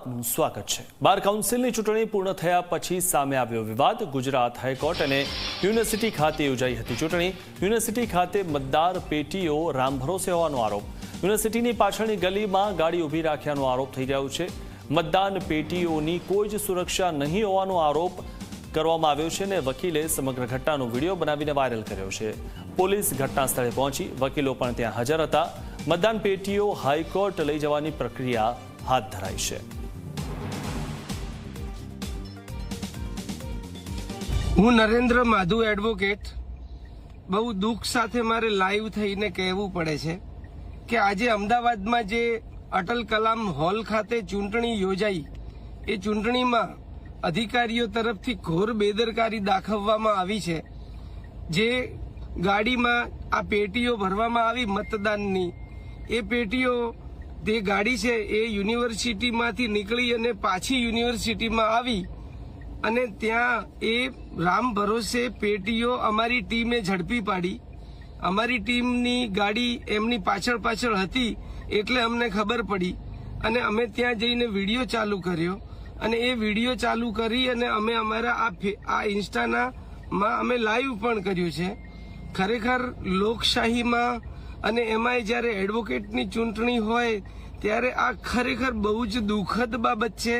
આપનું સ્વાગત છે। બાર કાઉન્સિલની ચૂંટણી પૂર્ણ થયા પછી સામે આવ્યો વિવાદ। ગુજરાત હાઈકોર્ટ અને યુનિવર્સિટી ખાતે યોજાઈ હતી ચૂંટણી। યુનિવર્સિટી ખાતે મતદાર પેટીઓ રામ ભરોસે હોવાનો આરોપ। યુનિવર્સિટીની પાછળની ગલીમાં ગાડી ઊભી રાખ્યાનો આરોપ થઈ રહ્યો છે। મતદાન પેટીઓની કોઈ જ સુરક્ષા નહીં હોવાનો આરોપ કરવામાં આવ્યો છે અને વકીલે સમગ્ર ઘટનાનો વિડીયો બનાવીને વાયરલ કર્યો છે। પોલીસ ઘટના સ્થળે પહોંચી, વકીલો પણ ત્યાં હાજર હતા। મતદાન પેટીઓ હાઈકોર્ટ લઈ જવાની પ્રક્રિયા હાથ ધરાઈ છે। હું નરેન્દ્ર માધુ એડવોકેટ બહુ દુઃખ સાથે મારે લાઈવ થઈને કહેવું પડે છે કે આજે અમદાવાદમાં જે અટલ કલામ હોલ ખાતે ચૂંટણી યોજાઈ એ ચૂંટણીમાં અધિકારીઓ તરફથી ઘોર બેદરકારી દાખવવામાં આવી છે। જે ગાડીમાં આ પેટીઓ ભરવામાં આવી મતદાનની, એ પેટીઓ જે ગાડી છે એ યુનિવર્સિટીમાંથી નીકળી અને પાછી યુનિવર્સિટીમાં આવી અને ત્યાં એ રામ ભરોસે પેટીઓ અમારી ટીમે ઝડપી પાડી। અમારી ટીમની ગાડી એમની પાછળ હતી એટલે અમને ખબર પડી અને અમે ત્યાં જઈને વિડીયો ચાલુ કર્યો અને એ વિડીયો ચાલુ કરી અને અમે અમારા આ ઇન્સ્ટામાં અમે લાઈવ પણ કર્યું છે। ખરેખર લોકશાહીમાં અને એમાંય જ્યારે એડવોકેટની ચૂંટણી હોય ત્યારે આ ખરેખર બહુ જ દુઃખદ બાબત છે।